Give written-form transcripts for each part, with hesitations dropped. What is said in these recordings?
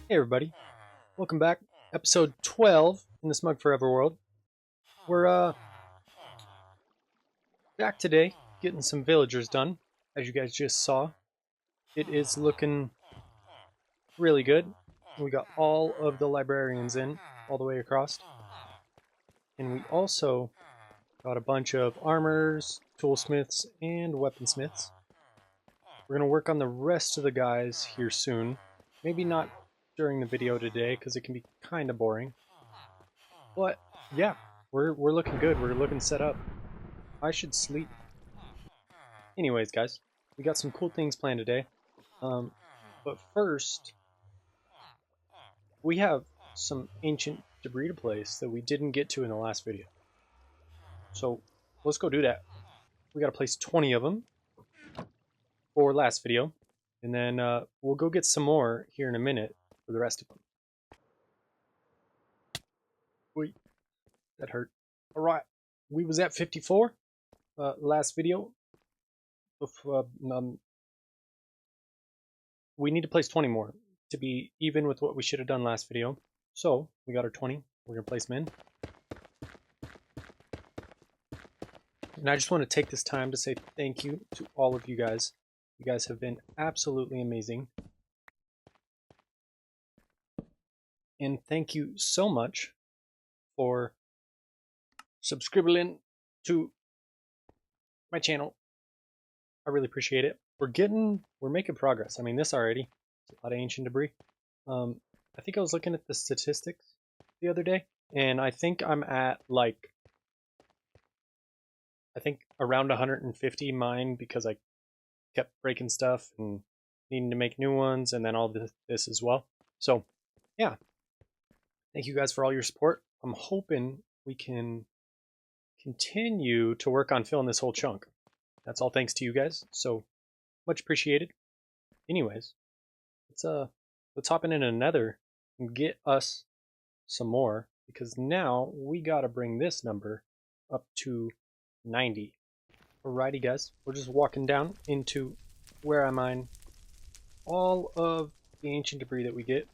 Hey everybody, welcome back. Episode 12 in the Smug Forever world. We're back today, getting some villagers done. As you guys just saw, it is looking really good. We got all of the librarians in, all the way across. And we also got a bunch of armors, toolsmiths, and weaponsmiths. We're going to work on the rest of the guys here soon. Maybe not during the video today, because it can be kind of boring. But yeah, we're looking good. We're looking set up. I should sleep. Anyways, guys, we got some cool things planned today. But first, we have some ancient debris to place that we didn't get to in the last video. So let's go do that. We got to place 20 of them for last video, and then we'll go get some more here in a minute for the rest of them. Wait, that hurt. All right, we was at 54 last video. We need to place 20 more to be even with what we should have done last video. So we got our 20. We're gonna place them in. And I just want to take this time to say thank you to all of you guys. You guys have been absolutely amazing. And thank you so much for subscribing to my channel. I really appreciate it. We're making progress. I mean, this already, it's a lot of ancient debris. I think I was looking at the statistics the other day, and I think I'm at like, I think around 150 mine because I kept breaking stuff and needing to make new ones, and then all this as well. So yeah, thank you guys for all your support. I'm hoping we can continue to work on filling this whole chunk. That's all thanks to you guys, so much appreciated. Anyways, let's hop in another and get us some more, because now we gotta bring this number up to 90. Alrighty guys, we're just walking down into where I mine all of the ancient debris that we get.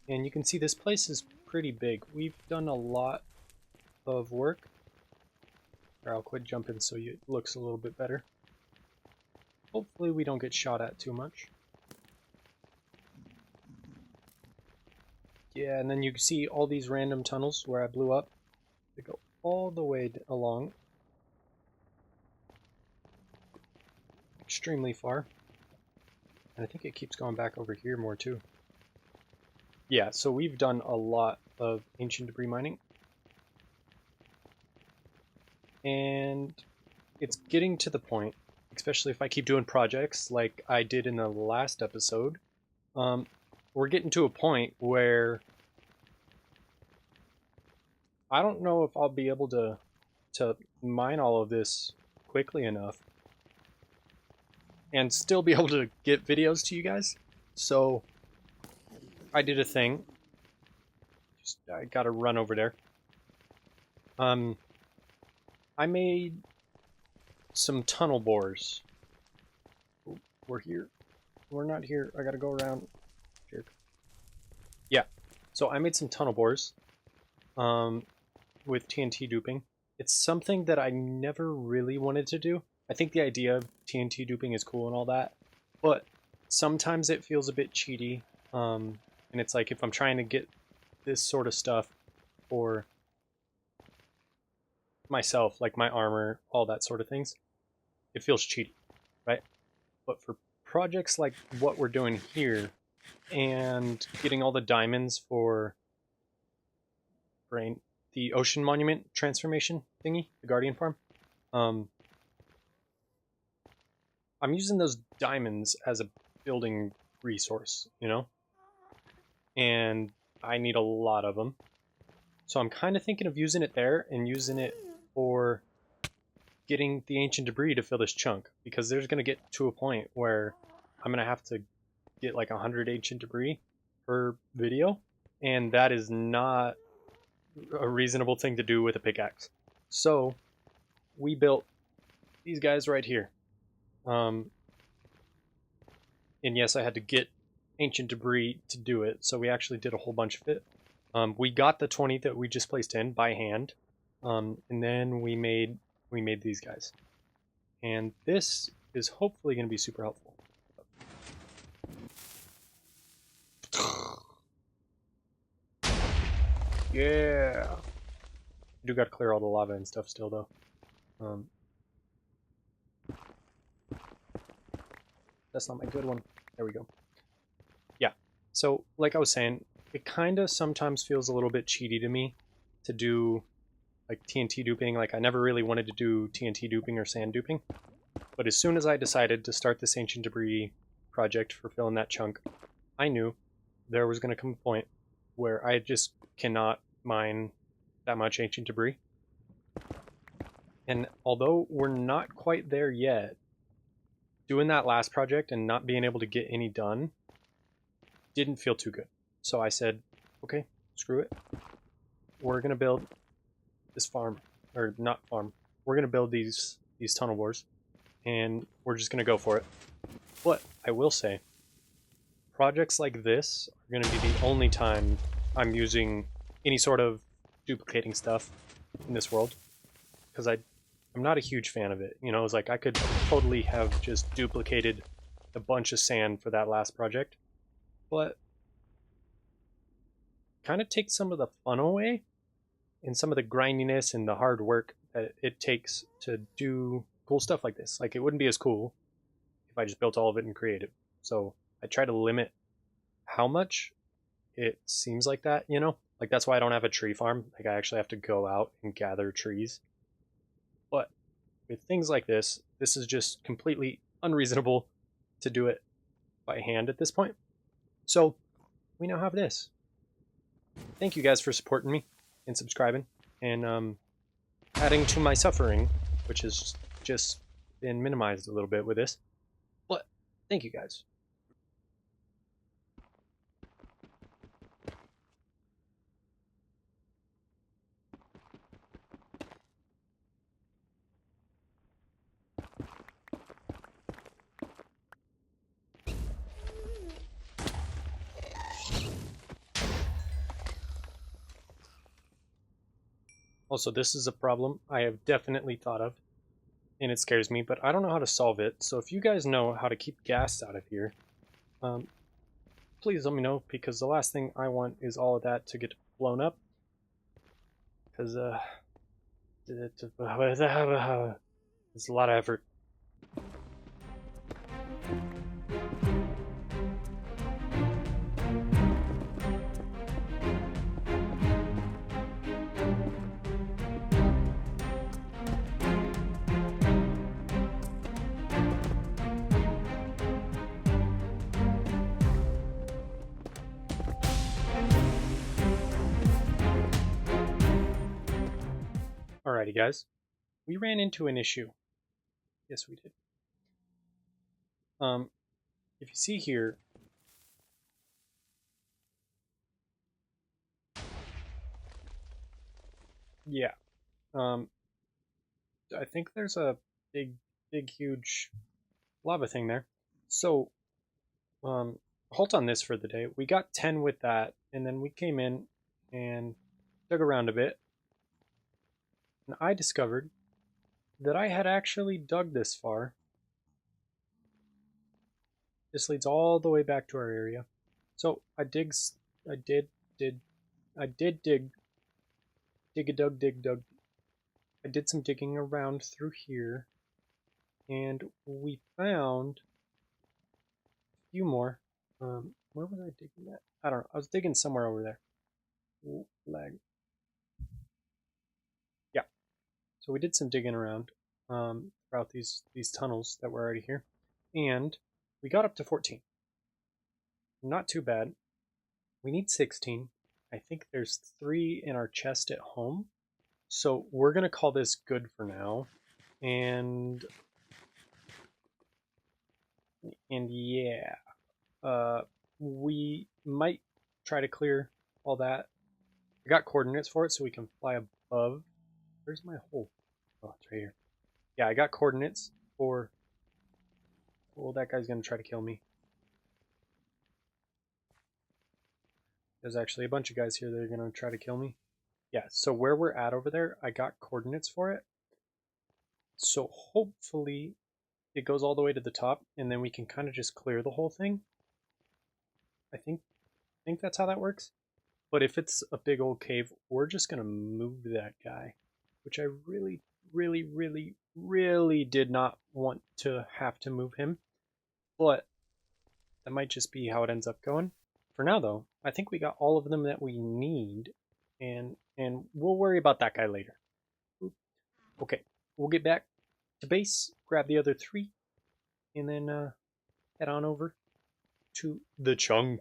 And you can see this place is pretty big. We've done a lot of work. Or I'll quit jumping so it looks a little bit better. Hopefully we don't get shot at too much. Yeah, and then you can see all these random tunnels where I blew up. They go all the way along. Extremely far. And I think it keeps going back over here more too. Yeah, so we've done a lot of ancient debris mining. And it's getting to the point, especially if I keep doing projects like I did in the last episode, we're getting to a point where I don't know if I'll be able to mine all of this quickly enough and still be able to get videos to you guys. So I did a thing. I gotta run over there. I made some tunnel bores. Oh, we're here. We're not here. I gotta go around. Jerk. Yeah. So I made some tunnel bores with TNT duping. It's something that I never really wanted to do. I think the idea of TNT duping is cool and all that, but sometimes it feels a bit cheaty. And it's like if I'm trying to get this sort of stuff for myself, like my armor, all that sort of things, it feels cheaty, right? But for projects like what we're doing here and getting all the diamonds for the ocean monument transformation thingy, the guardian farm, I'm using those diamonds as a building resource, you know, and I need a lot of them. So I'm kind of thinking of using it there and using it for getting the ancient debris to fill this chunk, because there's going to get to a point where I'm going to have to get like 100 ancient debris per video, and that is not a reasonable thing to do with a pickaxe. So we built these guys right here. And yes, I had to get ancient debris to do it, so we actually did a whole bunch of it. We got the 20 that we just placed in by hand, and then we made these guys. And this is hopefully going to be super helpful. Yeah. I do got to clear all the lava and stuff still, though. That's not my good one. There we go. Yeah. So, like I was saying, it kind of sometimes feels a little bit cheaty to me to do like TNT duping. Like, I never really wanted to do TNT duping or sand duping. But as soon as I decided to start this ancient debris project for filling that chunk, I knew there was going to come a point where I just cannot mine that much ancient debris. And although we're not quite there yet, doing that last project and not being able to get any done didn't feel too good. So I said, okay, screw it. We're going to build this farm, or not farm. We're going to build these tunnel bores, and we're just going to go for it. But I will say, projects like this are going to be the only time I'm using any sort of duplicating stuff in this world, because I'm not a huge fan of it. You know, it's like I could totally have just duplicated a bunch of sand for that last project, but kind of takes some of the fun away and some of the grindiness and the hard work that it takes to do cool stuff like this. Like, it wouldn't be as cool if I just built all of it in creative. So I try to limit how much it seems like that, you know? Like, that's why I don't have a tree farm. Like, I actually have to go out and gather trees. But with things like this, this is just completely unreasonable to do it by hand at this point. So we now have this. Thank you guys for supporting me and subscribing and adding to my suffering, which has just been minimized a little bit with this. But thank you guys. Also, this is a problem I have definitely thought of, and it scares me, but I don't know how to solve it. So if you guys know how to keep gas out of here, please let me know, because the last thing I want is all of that to get blown up. Because it's a lot of effort. Alrighty, guys. We ran into an issue. Yes, we did. If you see here, yeah, I think there's a big, huge lava thing there. So, halt on this for the day. We got 10 with that, and then we came in and dug around a bit, and I discovered that I had actually dug this far. This leads all the way back to our area. So I did dig, dig. I did some digging around through here, and we found a few more. Where was I digging at? I don't know. I was digging somewhere over there. Ooh, lag. Yeah. So we did some digging around throughout these tunnels that were already here, and we got up to 14. Not too bad. We need 16. I think there's 3 in our chest at home. So we're going to call this good for now. And yeah, we might try to clear all that. I got coordinates for it so we can fly above. Where's my hole? Oh, it's right here. Yeah, I got coordinates for... Well, that guy's going to try to kill me. There's actually a bunch of guys here that are going to try to kill me. Yeah, so where we're at over there, I got coordinates for it. So hopefully it goes all the way to the top, and then we can kind of just clear the whole thing. I think that's how that works. But if it's a big old cave, we're just going to move that guy, which I really, really, really, really did not want to have to move him. But that might just be how it ends up going. For now, though, I think we got all of them that we need, and we'll worry about that guy later. Okay, we'll get back to base, grab the other 3, and then head on over to the chunk.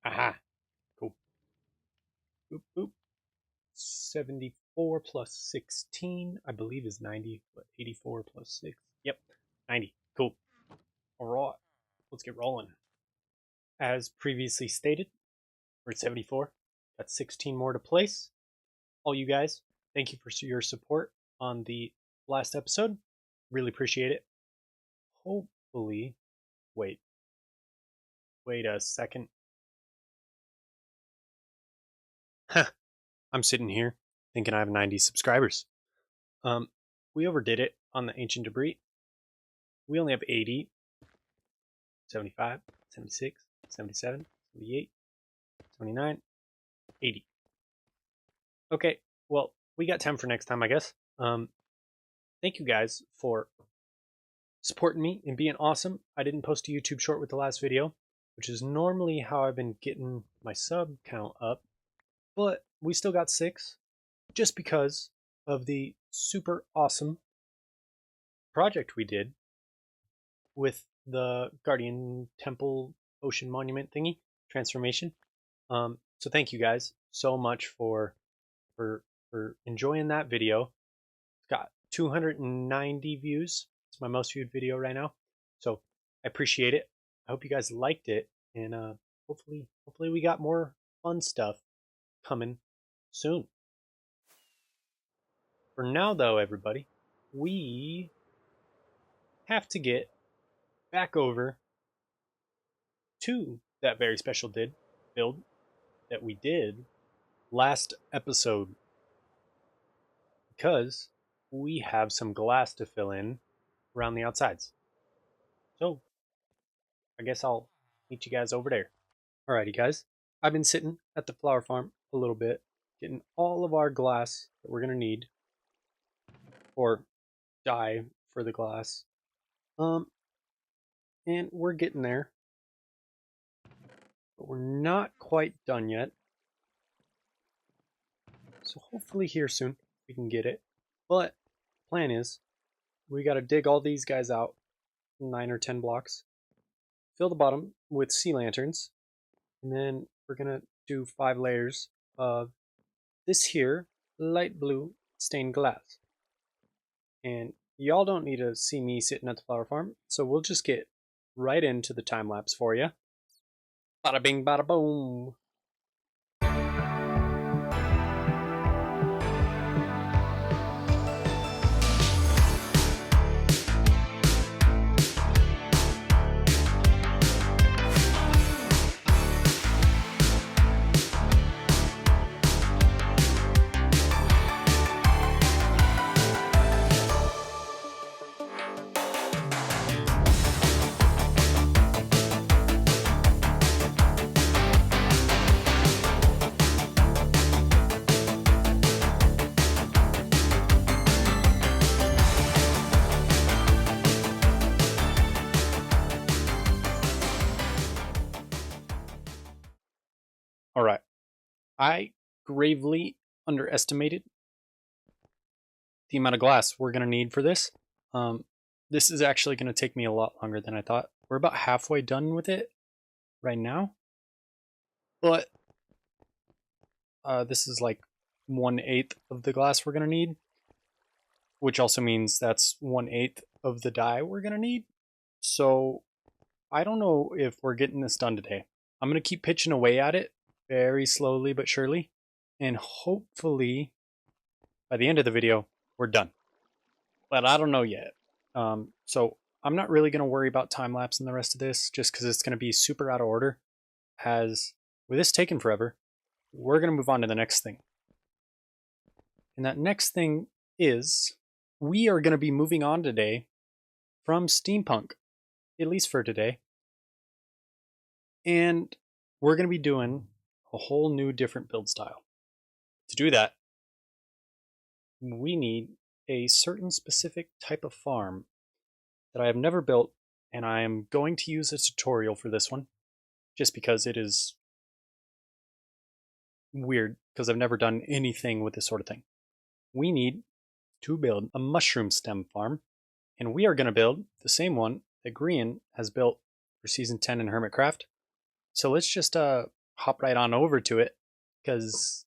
Aha, cool. Boop, boop. 74 plus 16, I believe is 90, but 84 plus 6. Yep, 90. Cool. All right, let's get rolling. As previously stated, we're at 74. Got 16 more to place. All you guys, thank you for your support on the last episode. Really appreciate it. Hopefully, wait a second. Huh. I'm sitting here thinking I have 90 subscribers. We overdid it on the ancient debris. We only have 80, 75, 76, 77, 78, 79, 80. Okay, well, we got 10 for next time, I guess. Thank you guys for supporting me and being awesome. I didn't post a YouTube short with the last video, which is normally how I've been getting my sub count up, but we still got 6 just because of the super awesome project we did with the Guardian Temple Ocean Monument thingy transformation. So thank you guys so much for enjoying that video. It's got 290 views. It's my most viewed video right now. So I appreciate it. I hope you guys liked it, and hopefully we got more fun stuff coming soon. For now, though, everybody, we have to get back over to that very special build that we did last episode, because we have some glass to fill in around the outsides. So I guess I'll meet you guys over there. Alrighty, guys. I've been sitting at the flower farm a little bit, getting all of our glass that we're gonna need, or dye for the glass. And we're getting there, but we're not quite done yet. So hopefully here soon we can get it. But plan is we got to dig all these guys out, 9 or 10 blocks, fill the bottom with sea lanterns, and then we're gonna do 5 layers of this here light blue stained glass. And y'all don't need to see me sitting at the flower farm, so we'll just get right into the time lapse for you. Bada bing, bada boom. All right. I gravely underestimated the amount of glass we're going to need for this. This is actually going to take me a lot longer than I thought. We're about halfway done with it right now. But this is like 1/8 of the glass we're going to need, which also means that's 1/8 of the dye we're going to need. So I don't know if we're getting this done today. I'm going to keep pitching away at it very slowly but surely, and hopefully by the end of the video we're done, but I don't know yet. So I'm not really going to worry about time lapse in the rest of this, just because it's going to be super out of order. as with this taking forever, we're going to move on to the next thing. And that next thing is we are going to be moving on today from steampunk, at least for today. And we're going to be doing a whole new different build style. To do that, we need a certain specific type of farm that I have never built, and I am going to use a tutorial for this one just because it is weird because I've never done anything with this sort of thing. We need to build a mushroom stem farm, and we are going to build the same one that Grian has built for season 10 in Hermitcraft. So let's just hop right on over to it because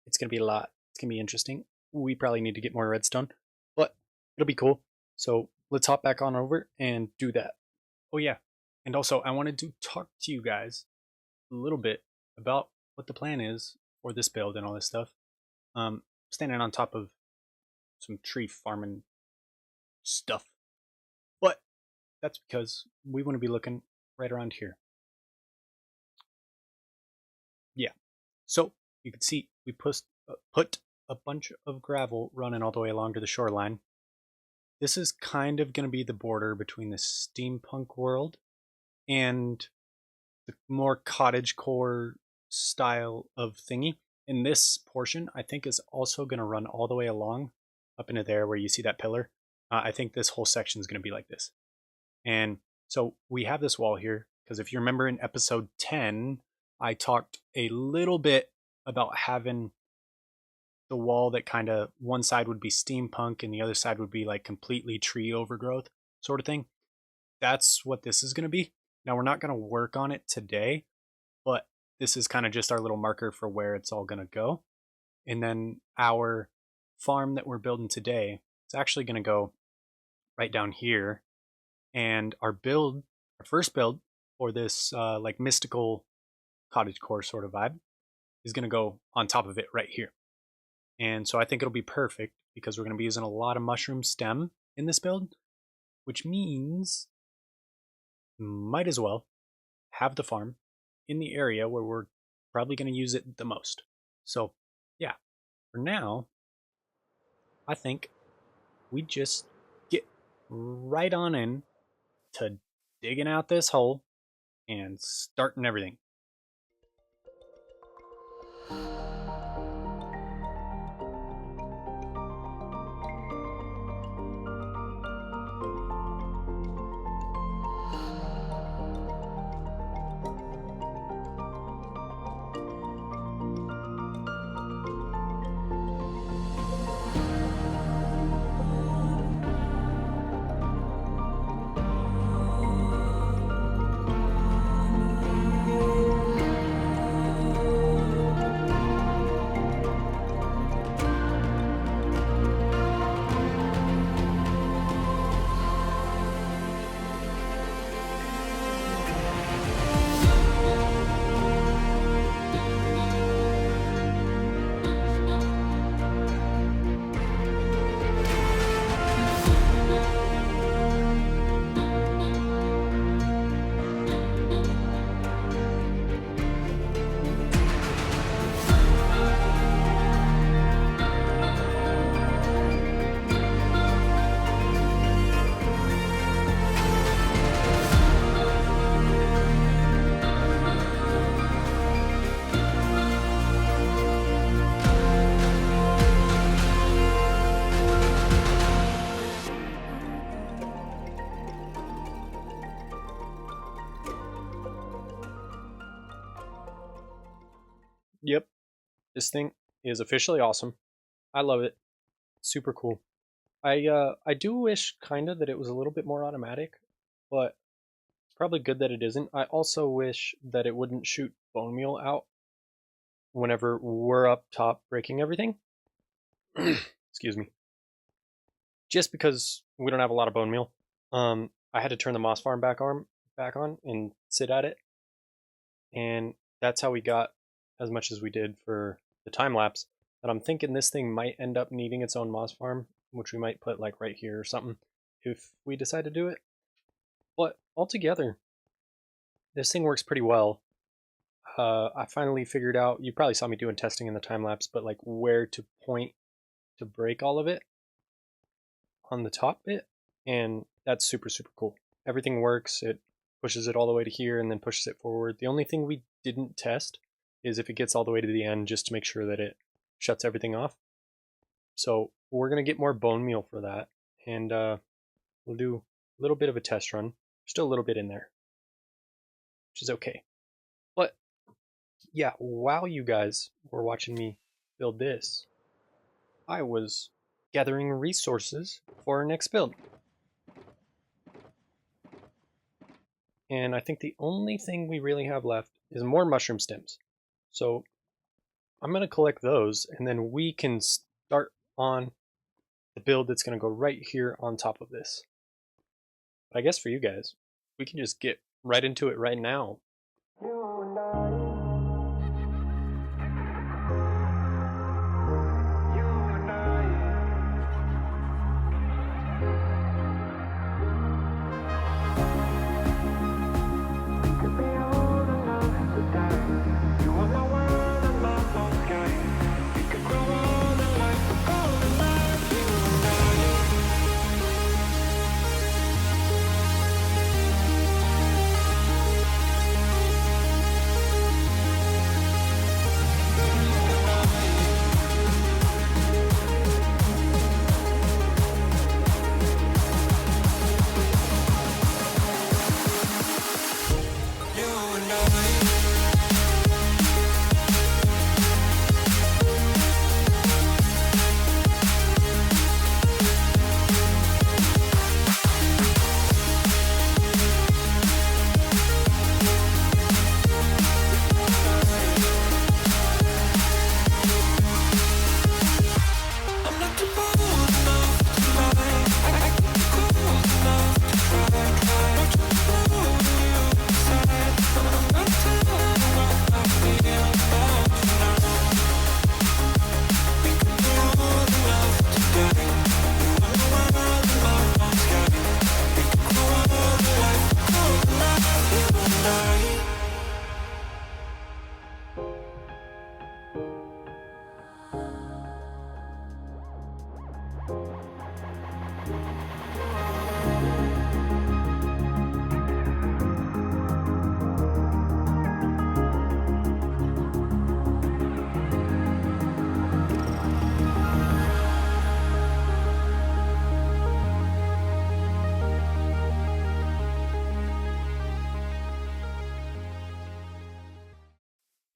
it's going to be a lot. It's going to be interesting. We probably need to get more redstone, but it'll be cool. So let's hop back on over and do that. Oh yeah, and also I wanted to talk to you guys a little bit about what the plan is for this build and all this stuff. Standing on top of some tree farming stuff, but that's because we want to be looking right around here. Yeah, so you can see we put a bunch of gravel running all the way along to the shoreline. This is kind of going to be the border between the steampunk world and the more cottagecore style of thingy. And this portion, I think, is also going to run all the way along up into there where you see that pillar. I think this whole section is going to be like this. And so we have this wall here because if you remember in episode 10, I talked a little bit about having the wall that kind of one side would be steampunk and the other side would be like completely tree overgrowth sort of thing. That's what this is going to be. Now we're not going to work on it today, but this is kind of just our little marker for where it's all going to go. And then our farm that we're building today is actually going to go right down here. And our first build for this like mystical cottagecore sort of vibe is going to go on top of it right here. And so I think it'll be perfect because we're going to be using a lot of mushroom stem in this build, which means might as well have the farm in the area where we're probably going to use it the most. So yeah, for now, I think we just get right on in to digging out this hole and starting everything. Yep, this thing is officially awesome. I love it. Super cool. I do wish kind of that it was a little bit more automatic, but it's probably good that it isn't. I also wish that it wouldn't shoot bone meal out whenever we're up top breaking everything. Excuse me. Just because we don't have a lot of bone meal. I had to turn the moss farm back on and sit at it. And that's how we got as much as we did for the time lapse. But I'm thinking this thing might end up needing its own moss farm, which we might put like right here or something if we decide to do it. But altogether, this thing works pretty well. I finally figured out, you probably saw me doing testing in the time lapse, but like where to point to break all of it on the top bit, and that's super, super cool. Everything works. It pushes it all the way to here and then pushes it forward. The only thing we didn't test is if it gets all the way to the end, just to make sure that it shuts everything off. So we're going to get more bone meal for that, and we'll do a little bit of a test run. Still a little bit in there, which is okay. But yeah, while you guys were watching me build this, I was gathering resources for our next build. And I think the only thing we really have left is more mushroom stems. So I'm going to collect those, and then we can start on the build that's going to go right here on top of this. But I guess for you guys, we can just get right into it right now.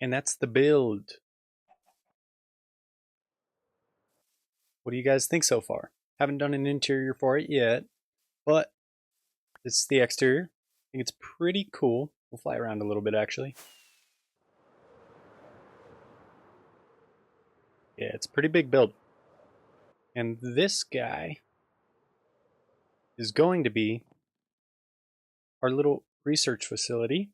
And that's the build. What do you guys think so far? Haven't done an interior for it yet, but this is the exterior. I think it's pretty cool. We'll fly around a little bit actually. Yeah, it's a pretty big build. And this guy is going to be our little research facility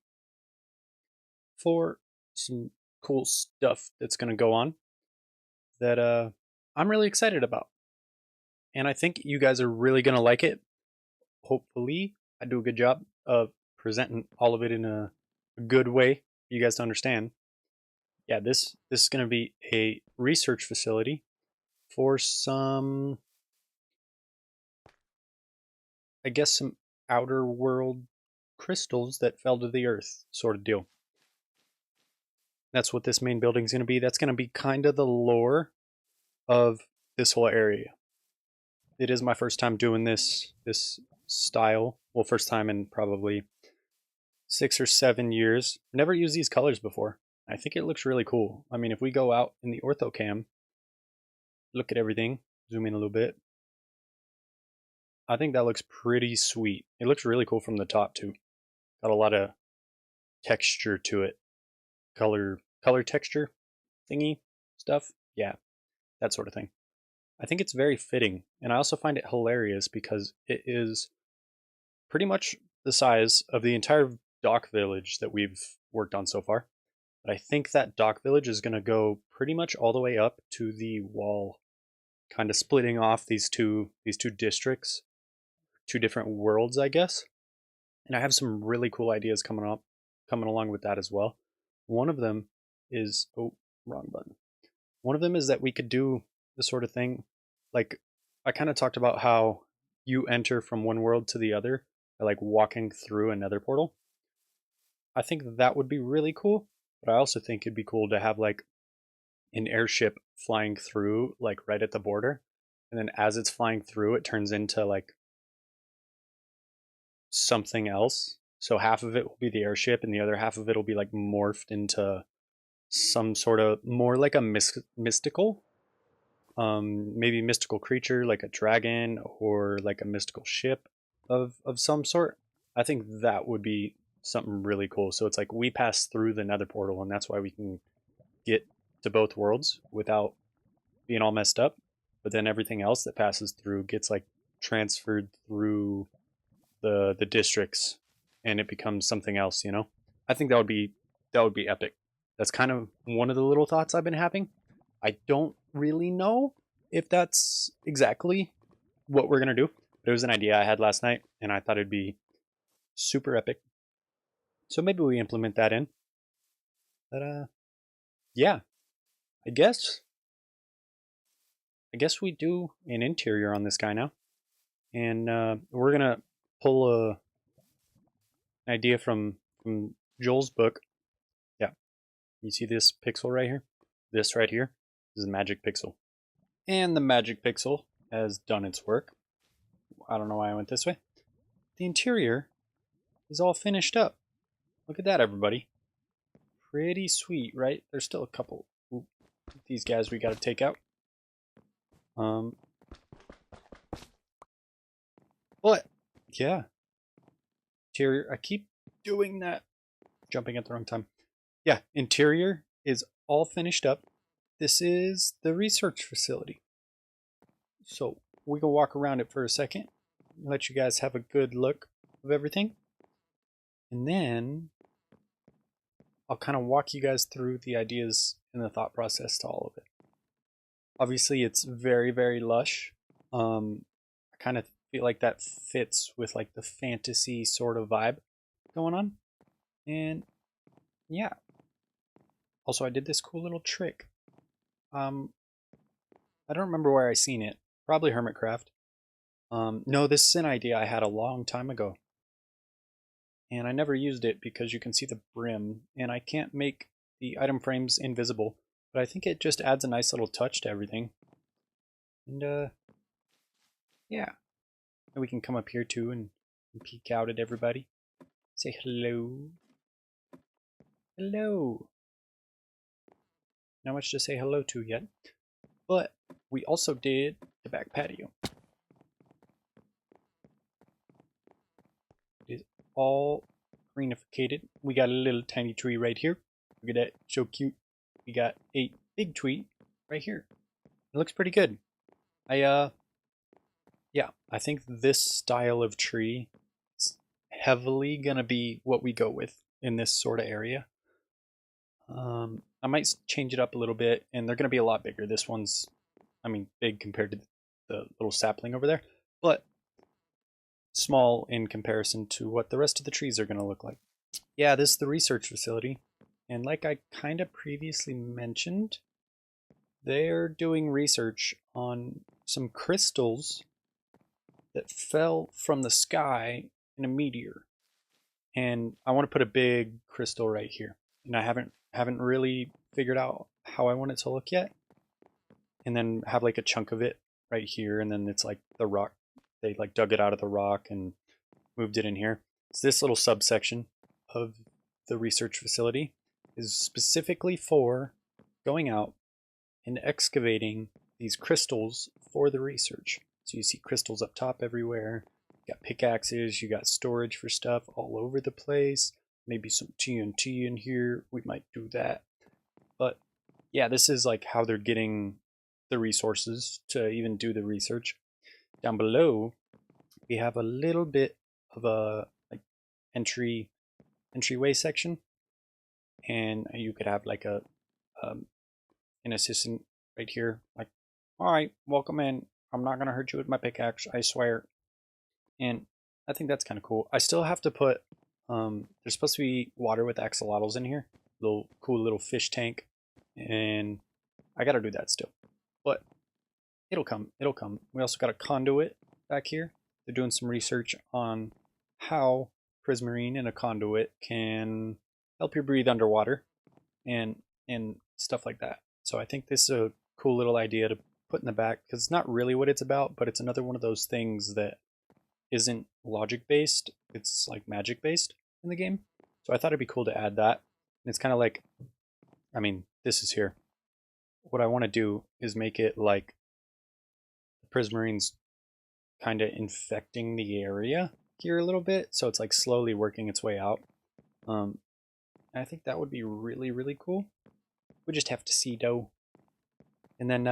for some cool stuff that's going to go on that I'm really excited about. And I think you guys are really going to like it. Hopefully, I do a good job of presenting all of it in a good way for you guys to understand. Yeah, this is going to be a research facility for some, I guess, some outer world crystals that fell to the earth sort of deal. That's what this main building is going to be. That's going to be kind of the lore of this whole area. It is my first time doing this style. Well, first time in probably 6 or 7 years. Never used these colors before. I think it looks really cool. I mean, if we go out in the ortho cam, look at everything, zoom in a little bit, I think that looks pretty sweet. It looks really cool from the top too. Got a lot of texture to it. Color texture thingy stuff. Yeah, that sort of thing. I think it's very fitting, and I also find it hilarious because it is pretty much the size of the entire dock village that we've worked on so far. But I think that dock village is going to go pretty much all the way up to the wall, kind of splitting off these two districts, two different worlds, I guess. And I have some really cool ideas coming up coming along with that as well. One of them is, oh, wrong button. One of them is that we could do the sort of thing, like I kind of talked about how you enter from one world to the other by like walking through another portal. I think that would be really cool, but I also think it'd be cool to have like an airship flying through like right at the border, and then as it's flying through it turns into like something else. So half of it will be the airship and the other half of it will be like morphed into some sort of more like a mystical, maybe mystical creature like a dragon or like a mystical ship of some sort. I think that would be something really cool. So it's like we pass through the nether portal and that's why we can get to both worlds without being all messed up. But then everything else that passes through gets like transferred through the districts and it becomes something else, you know? I think that would be epic. That's kind of one of the little thoughts I've been having. I don't really know if that's exactly what we're gonna do, but it was an idea I had last night and I thought it'd be super epic. So maybe we implement that in. But yeah, I guess we do an interior on this guy now. And we're gonna pull an idea from Joel's book. Yeah, you see this pixel right here? This right here is a magic pixel. And the magic pixel has done its work. I don't know why I went this way. The interior is all finished up. Look at that, everybody. Pretty sweet, right? There's still a couple. Ooh, these guys we gotta take out. But yeah, interior. I keep doing that, jumping at the wrong time. Yeah, interior is all finished up. This is the research facility. So we can walk around it for a second, let you guys have a good look of everything. And then I'll kind of walk you guys through the ideas and the thought process to all of it. Obviously, it's very, very lush. I kind of feel like that fits with like the fantasy sort of vibe going on. And yeah. Also, I did this cool little trick. I don't remember where I seen it. Probably Hermitcraft. No, this is an idea I had a long time ago. And I never used it because you can see the brim, and I can't make the item frames invisible, but I think it just adds a nice little touch to everything. And yeah. And we can come up here too and peek out at everybody. Say hello. Hello. Not much to say hello to yet, but we also did the back patio. It is all greenificated. We got a little tiny tree right here. Look at that, so cute. We got a big tree right here. It looks pretty good. Yeah, I think this style of tree is heavily gonna be what we go with in this sort of area. I might change it up a little bit, and they're gonna be a lot bigger. This one's, I mean, big compared to the little sapling over there, but small in comparison to what the rest of the trees are gonna look like. Yeah, this is the research facility, and like I kind of previously mentioned, they're doing research on some crystals that fell from the sky in a meteor. And I want to put a big crystal right here. And I haven't really figured out how I want it to look yet. And then have like a chunk of it right here, and then it's like the rock. They like dug it out of the rock and moved it in here. So this little subsection of the research facility is specifically for going out and excavating these crystals for the research. So you see crystals up top everywhere. You got pickaxes, you got storage for stuff all over the place. Maybe some TNT in here. We might do that. But yeah, this is like how they're getting the resources to even do the research. Down below, we have a little bit of a like entryway section, and you could have like a an assistant right here, like, all right, welcome in. I'm not gonna hurt you with my pickaxe, I swear. And I think that's kind of cool. I still have to put There's supposed to be water with axolotls in here, little cool little fish tank, and I gotta do that still, but it'll come. It'll come. We also got a conduit back here. They're doing some research on how prismarine in a conduit can help you breathe underwater and stuff like that. So I think this is a cool little idea to put in the back because it's not really what it's about, but it's another one of those things that isn't logic based. It's like magic based in the game. So I thought it'd be cool to add that. And it's kind of like, I mean, this is here. What I want to do is make it like the prismarine's kind of infecting the area here a little bit, so it's like slowly working its way out. I think that would be really, really cool. We just have to see though. And then,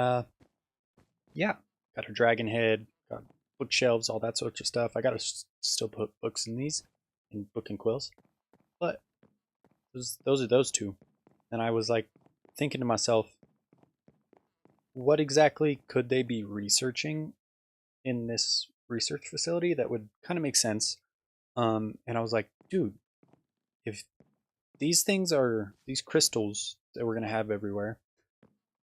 yeah, got a dragon head, got bookshelves, all that sort of stuff. I gotta still put books in these, and book and quills. But those are those two. And I was like thinking to myself, what exactly could they be researching in this research facility that would kind of make sense? And I was like, dude, if these things are, these crystals that we're gonna have everywhere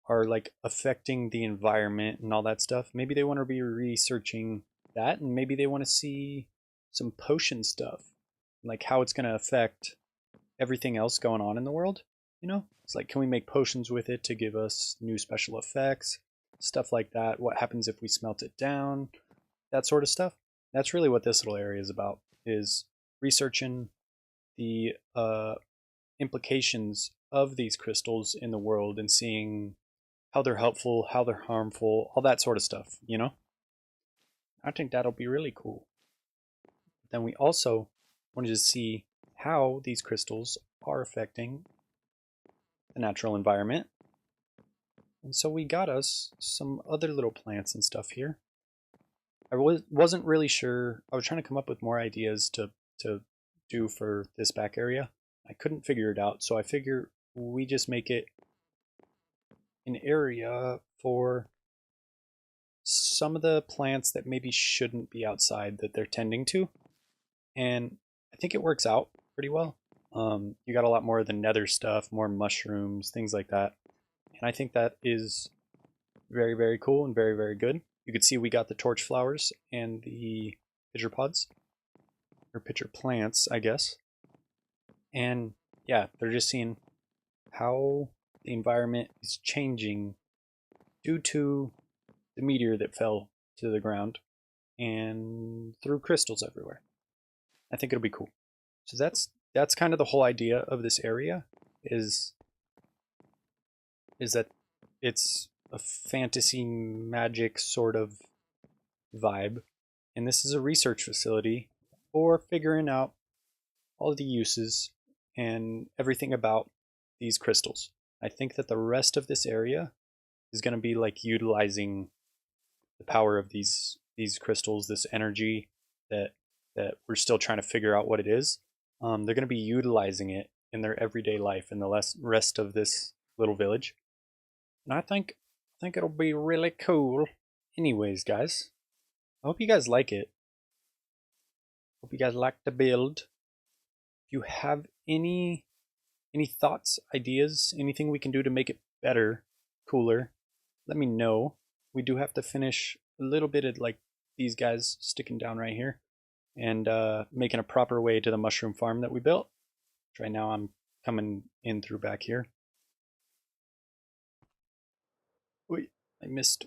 are like affecting the environment and all that stuff, maybe they want to be researching that, and maybe they want to see some potion stuff, like how it's gonna affect everything else going on in the world. You know, it's like, can we make potions with it to give us new special effects, stuff like that? What happens if we smelt it down? That sort of stuff. That's really what this little area is about, is researching the implications of these crystals in the world and seeing how they're helpful, how they're harmful, all that sort of stuff, you know? I think that'll be really cool. Then we also wanted to see how these crystals are affecting the natural environment. And so we got us some other little plants and stuff here. I wasn't really sure. I was trying to come up with more ideas to do for this back area. I couldn't figure it out, so I figure we just make it an area for some of the plants that maybe shouldn't be outside that they're tending to. And I think it works out pretty well. You got a lot more of the nether stuff, more mushrooms, things like that. And I think that is very, very cool and very, very good. You can see we got the torch flowers and the pitcher pods, or pitcher plants, I guess. And yeah, they're just seeing how the environment is changing due to the meteor that fell to the ground and threw crystals everywhere. I think it'll be cool. So that's kind of the whole idea of this area, is that it's a fantasy magic sort of vibe, and this is a research facility for figuring out all of the uses and everything about these crystals. I think that the rest of this area is going to be like utilizing the power of these crystals, this energy that we're still trying to figure out what it is. They're going to be utilizing it in their everyday life in the rest of this little village, and I think it'll be really cool. Anyways, guys, I hope you guys like it. Hope you guys like the build. If you have any thoughts, ideas, anything we can do to make it better, cooler, let me know. We do have to finish a little bit of like these guys sticking down right here, and making a proper way to the mushroom farm that we built. Right now I'm coming in through back here. Wait, I missed.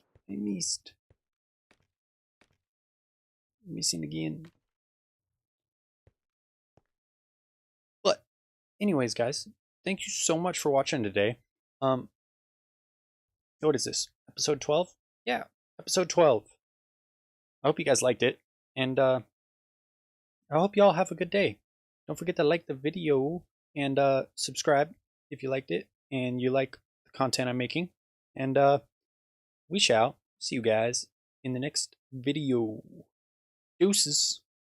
Missing again. But anyways, guys, thank you so much for watching today. What is this? Episode 12? Yeah, episode 12. I hope you guys liked it, and I hope y'all have a good day. Don't forget to like the video and subscribe if you liked it and you like the content I'm making. And we shall see you guys in the next video. Deuces.